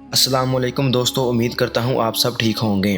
السلام علیکم دوستو، امید کرتا ہوں آپ سب ٹھیک ہوں گے۔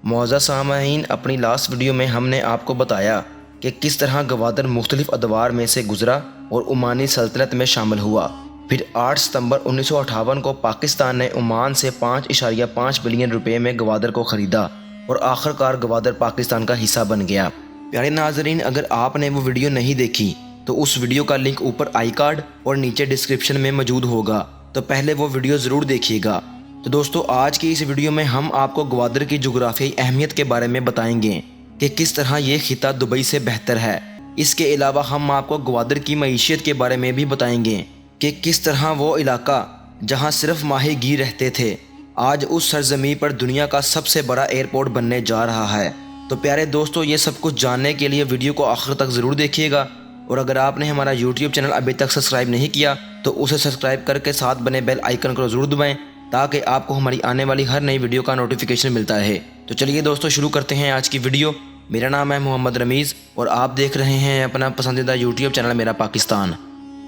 معزز سامعین، اپنی لاسٹ ویڈیو میں ہم نے آپ کو بتایا کہ کس طرح گوادر مختلف ادوار میں سے گزرا اور عمانی سلطنت میں شامل ہوا۔ پھر 8 ستمبر 1958 کو پاکستان نے عمان سے 5.5 بلین روپے میں گوادر کو خریدا اور آخر کار گوادر پاکستان کا حصہ بن گیا۔ پیارے ناظرین، اگر آپ نے وہ ویڈیو نہیں دیکھی تو اس ویڈیو کا لنک اوپر آئی کارڈ اور نیچے ڈسکرپشن میں موجود ہوگا، تو پہلے وہ ویڈیو ضرور دیکھیے گا۔ تو دوستو، آج کی اس ویڈیو میں ہم آپ کو گوادر کی جغرافیائی اہمیت کے بارے میں بتائیں گے کہ کس طرح یہ خطہ دبئی سے بہتر ہے۔ اس کے علاوہ ہم آپ کو گوادر کی معیشت کے بارے میں بھی بتائیں گے کہ کس طرح وہ علاقہ جہاں صرف ماہی گیر رہتے تھے آج اس سرزمین پر دنیا کا سب سے بڑا ایئرپورٹ بننے جا رہا ہے۔ تو پیارے دوستو، یہ سب کچھ جاننے کے لیے ویڈیو کو آخر تک ضرور دیکھیے گا، اور اگر آپ نے ہمارا یوٹیوب چینل ابھی تک سبسکرائب نہیں کیا تو اسے سبسکرائب کر کے ساتھ بنے بیل آئیکن کو ضرور دبائیں تاکہ آپ کو ہماری آنے والی ہر نئی ویڈیو کا نوٹیفیکیشن ملتا رہے۔ تو چلیے دوستو، شروع کرتے ہیں آج کی ویڈیو۔ میرا نام ہے محمد رمیز اور آپ دیکھ رہے ہیں اپنا پسندیدہ یوٹیوب چینل میرا پاکستان۔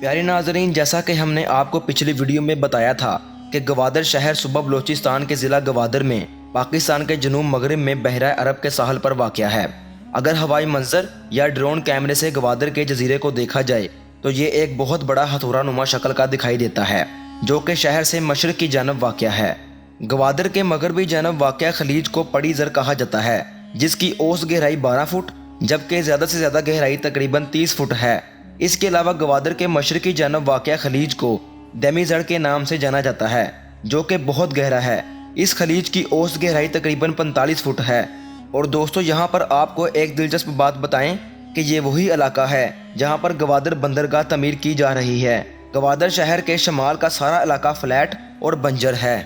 پیارے ناظرین، جیسا کہ ہم نے آپ کو پچھلی ویڈیو میں بتایا تھا کہ گوادر شہر صوبہ بلوچستان کے ضلع گوادر میں پاکستان کے جنوب مغرب میں بحیرہ عرب کے ساحل پر واقع ہے۔ اگر ہوائی منظر یا ڈرون کیمرے سے گوادر کے جزیرے کو دیکھا جائے تو یہ ایک بہت بڑا ہتھوڑا نما شکل کا دکھائی دیتا ہے، جو کہ شہر سے مشرق کی جانب واقع ہے۔ گوادر کے مغربی جانب واقع خلیج کو پڑی زر کہا جاتا ہے، جس کی اوسط گہرائی 12 فٹ جبکہ زیادہ سے زیادہ گہرائی تقریباً 30 فٹ ہے۔ اس کے علاوہ گوادر کے مشرقی جانب واقع خلیج کو دمی زر کے نام سے جانا جاتا ہے، جو کہ بہت گہرا ہے۔ اس خلیج کی اوسط گہرائی تقریباً 45 فٹ ہے۔ اور دوستو، یہاں پر آپ کو ایک دلچسپ بات بتائیں کہ یہ وہی علاقہ ہے جہاں پر گوادر بندرگاہ تعمیر کی جا رہی ہے۔ گوادر شہر کے شمال کا سارا علاقہ فلیٹ اور بنجر ہے۔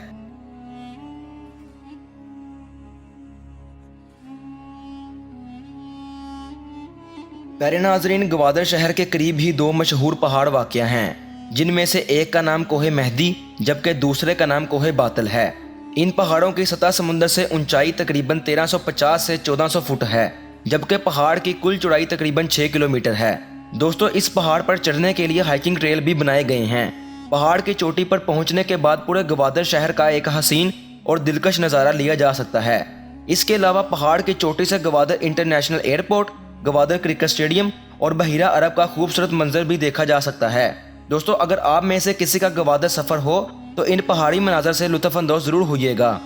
پیارے ناظرین، گوادر شہر کے قریب ہی 2 مشہور پہاڑ واقع ہیں، جن میں سے ایک کا نام کوہ مہدی جبکہ دوسرے کا نام کوہ باطل ہے۔ ان پہاڑوں کی سطح سمندر سے اونچائی تقریباً 1350 سے 1400 فٹ ہے، جبکہ پہاڑ کی کل چوڑائی تقریباً 6 کلومیٹر ہے۔ دوستو، اس پہاڑ پر چڑھنے کے لیے ہائیکنگ ٹریل بھی بنائے گئے ہیں۔ پہاڑ کی چوٹی پر پہنچنے کے بعد پورے گوادر شہر کا ایک حسین اور دلکش نظارہ لیا جا سکتا ہے۔ اس کے علاوہ پہاڑ کی چوٹی سے Gwadar international airport, Gwadar cricket stadium اور بحیرہ عرب کا خوبصورت منظر بھی دیکھا جا سکتا ہے۔ دوستو، اگر آپ میں سے کسی کا گوادر سفر ہو تو ان پہاڑی مناظر سے لطف اندوز ضرور ہوئیے گا۔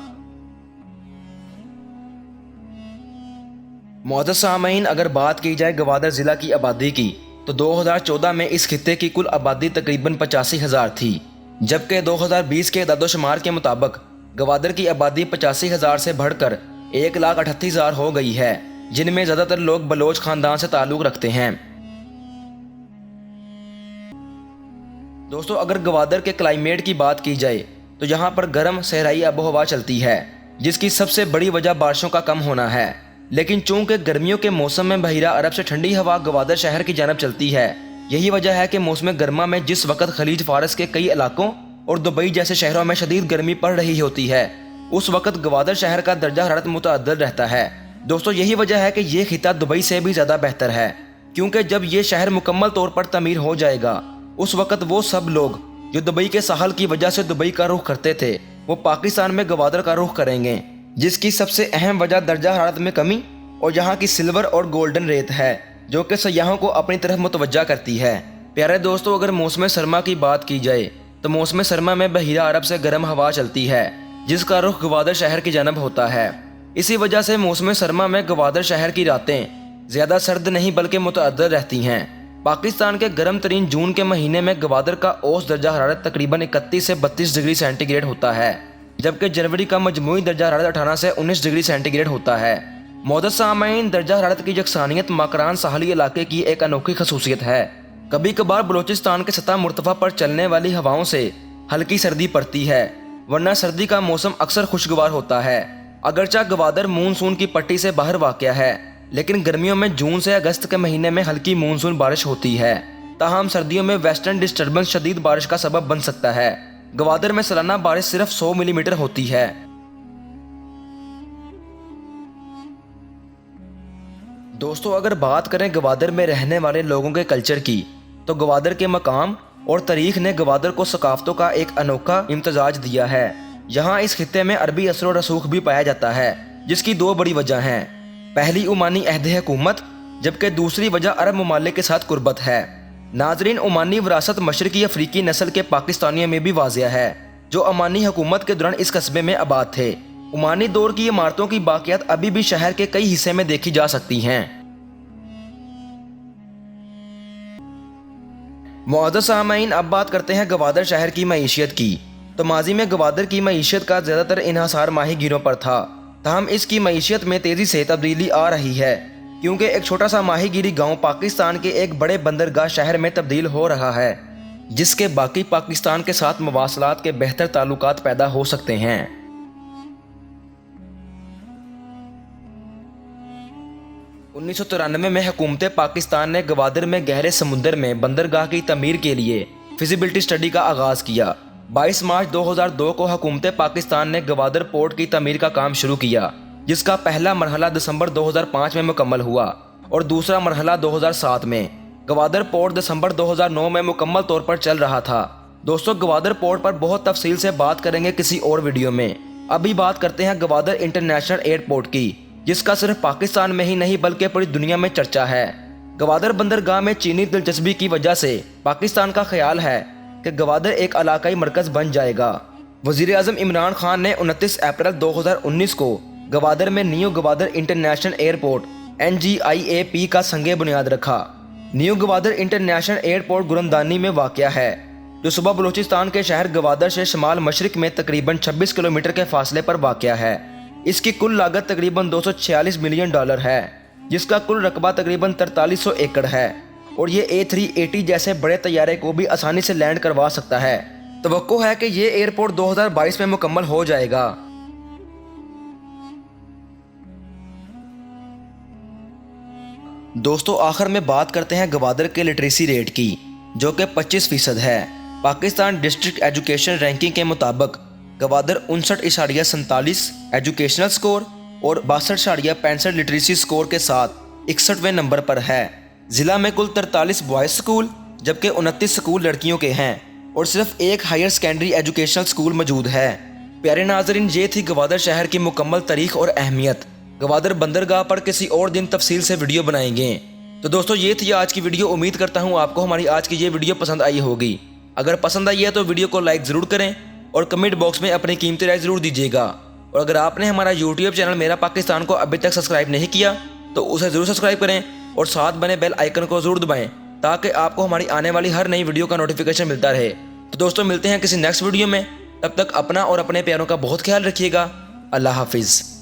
معزز سامعین، اگر بات کی جائے گوادر ضلع کی آبادی کی تو 2014 میں اس خطے کی کل آبادی تقریباً 85,000 تھی، جبکہ 2020 کے اعداد و شمار کے مطابق گوادر کی آبادی 85,000 سے بڑھ کر 1,38,000 ہو گئی ہے، جن میں زیادہ تر لوگ بلوچ خاندان سے تعلق رکھتے ہیں۔ دوستو، اگر گوادر کے کلائمیٹ کی بات کی جائے تو یہاں پر گرم صحرائی آب و ہوا چلتی ہے، جس کی سب سے بڑی وجہ بارشوں کا کم ہونا ہے۔ لیکن چونکہ گرمیوں کے موسم میں بحیرہ عرب سے ٹھنڈی ہوا گوادر شہر کی جانب چلتی ہے، یہی وجہ ہے کہ موسم گرما میں جس وقت خلیج فارس کے کئی علاقوں اور دبئی جیسے شہروں میں شدید گرمی پڑ رہی ہوتی ہے، اس وقت گوادر شہر کا درجہ حرارت متعدل رہتا ہے۔ دوستو، یہی وجہ ہے کہ یہ خطہ دبئی سے بھی زیادہ بہتر ہے، کیونکہ جب یہ شہر مکمل طور پر تعمیر ہو جائے گا اس وقت وہ سب لوگ جو دبئی کے ساحل کی وجہ سے دبئی کا رخ کرتے تھے وہ پاکستان میں گوادر کا رخ کریں گے، جس کی سب سے اہم وجہ درجہ حرارت میں کمی اور یہاں کی سلور اور گولڈن ریت ہے، جو کہ سیاحوں کو اپنی طرف متوجہ کرتی ہے۔ پیارے دوستو، اگر موسم سرما کی بات کی جائے تو موسم سرما میں بحیرہ عرب سے گرم ہوا چلتی ہے، جس کا رخ گوادر شہر کی جانب ہوتا ہے۔ اسی وجہ سے موسم سرما میں گوادر شہر کی راتیں زیادہ سرد نہیں بلکہ متعدل رہتی ہیں۔ پاکستان کے گرم ترین جون کے مہینے میں گوادر کا اوسط درجہ حرارت تقریباً 31 سے 32 ڈگری سینٹی گریڈ ہوتا ہے، جبکہ جنوری کا مجموعی درجہ حرارت 18 سے 19 ڈگری سینٹی گریڈ ہوتا ہے۔ معزز سامعین، درجہ حرارت کی یکسانیت ماکران ساحلی علاقے کی ایک انوکھی خصوصیت ہے۔ کبھی کبھار بلوچستان کے سطح مرتفع پر چلنے والی ہواؤں سے ہلکی سردی پڑتی ہے، ورنہ سردی کا موسم اکثر خوشگوار ہوتا ہے۔ اگرچہ گوادر مونسون کی پٹی سے باہر واقع ہے، لیکن گرمیوں میں جون سے اگست کے مہینے میں ہلکی مونسون بارش ہوتی ہے، تاہم سردیوں میں ویسٹرن ڈسٹربنس شدید بارش کا سبب بن سکتا ہے۔ گوادر میں سالانہ بارش صرف 100 ملی میٹر ہوتی ہے۔ دوستو، اگر بات کریں گوادر میں رہنے والے لوگوں کے کلچر کی تو گوادر کے مقام اور تاریخ نے گوادر کو ثقافتوں کا ایک انوکھا امتزاج دیا ہے۔ یہاں اس خطے میں عربی اثر و رسوخ بھی پایا جاتا ہے، جس کی دو بڑی وجہ ہیں۔ پہلی عمانی عہد حکومت، جبکہ دوسری وجہ عرب ممالک کے ساتھ قربت ہے۔ ناظرین، عمانی وراثت مشرقی افریقی نسل کے پاکستانیوں میں بھی واضح ہے، جو عمانی حکومت کے دوران اس قصبے میں آباد تھے۔ عمانی دور کی عمارتوں کی باقیات ابھی بھی شہر کے کئی حصے میں دیکھی جا سکتی ہیں۔ معزز سامعین، اب بات کرتے ہیں گوادر شہر کی معیشت کی۔ تو ماضی میں گوادر کی معیشت کا زیادہ تر انحصار ماہی گیروں پر تھا، تاہم اس کی معیشت میں تیزی سے تبدیلی آ رہی ہے، کیونکہ ایک چھوٹا سا ماہی گیری گاؤں پاکستان کے ایک بڑے بندرگاہ شہر میں تبدیل ہو رہا ہے، جس کے باقی پاکستان کے ساتھ مواصلات کے بہتر تعلقات پیدا ہو سکتے ہیں۔ 1993 میں حکومت پاکستان نے گوادر میں گہرے سمندر میں بندرگاہ کی تعمیر کے لیے فیزیبلٹی اسٹڈی کا آغاز کیا۔ 22 مارچ 2002 کو حکومت پاکستان نے گوادر پورٹ کی تعمیر کا کام شروع کیا، جس کا پہلا مرحلہ دسمبر 2005 میں مکمل ہوا اور دوسرا مرحلہ 2007 میں۔ گوادر پورٹ دسمبر 2009 میں مکمل طور پر چل رہا تھا۔ دوستو، گوادر پورٹ پر بہت تفصیل سے بات کریں گے کسی اور ویڈیو میں۔ ابھی بات کرتے ہیں گوادر انٹرنیشنل ایئرپورٹ کی، جس کا صرف پاکستان میں ہی نہیں بلکہ پوری دنیا میں چرچا ہے۔ گوادر بندرگاہ میں چینی دلچسپی کی وجہ سے پاکستان کا خیال ہے کہ گوادر ایک علاقائی مرکز بن جائے گا۔ وزیر اعظم عمران خان نے 29 اپریل 2019 کو گوادر میں new Gwadar international airport NGIAP کا سنگ بنیاد رکھا۔ نیو گوادر انٹرنیشنل ایئرپورٹ گورندانی میں واقع ہے، جو صوبہ بلوچستان کے شہر گوادر سے شمال مشرق میں تقریباً 26 کلومیٹر کے فاصلے پر واقع ہے۔ اس کی کل لاگت تقریباً $246 ملین ہے، جس کا کل رقبہ تقریباً 4300 ایکڑ ہے، اور یہ A380 جیسے بڑے طیارے کو بھی آسانی سے لینڈ کروا سکتا ہے۔ توقع ہے کہ یہ ایئرپورٹ 2022 میں مکمل ہو جائے گا۔ دوستو، آخر میں بات کرتے ہیں گوادر کے لٹریسی ریٹ کی، جو کہ 25% ہے۔ پاکستان ڈسٹرکٹ ایجوکیشن رینکنگ کے مطابق گوادر 59.47 ایجوکیشنل سکور اور 62.65 لٹریسی سکور کے ساتھ 61ویں نمبر پر ہے۔ ضلع میں کل 43 بوائز سکول جبکہ 29 سکول لڑکیوں کے ہیں اور صرف ایک ہائر سیکنڈری ایجوکیشنل سکول موجود ہے۔ پیارے ناظرین، یہ تھی گوادر شہر کی مکمل تاریخ اور اہمیت۔ گوادر بندرگاہ پر کسی اور دن تفصیل سے ویڈیو بنائیں گے۔ تو دوستو، یہ تھی آج کی ویڈیو۔ امید کرتا ہوں آپ کو ہماری آج کی یہ ویڈیو پسند آئی ہوگی۔ اگر پسند آئی ہے تو ویڈیو کو لائک ضرور کریں اور کمنٹ باکس میں اپنی قیمتی رائے ضرور دیجیے گا۔ اور اگر آپ نے ہمارا YouTube چینل میرا پاکستان کو ابھی تک سبسکرائب نہیں کیا تو اسے ضرور سبسکرائب کریں اور ساتھ بنے بیل آئیکن کو ضرور دبائیں، تاکہ آپ کو ہماری آنے والی ہر نئی ویڈیو کا نوٹیفیکیشن ملتا رہے۔ تو دوستو، ملتے ہیں کسی نیکسٹ ویڈیو میں، تب تک اپنا اور اپنے پیاروں کا بہت خیال رکھیے گا۔ اللہ حافظ۔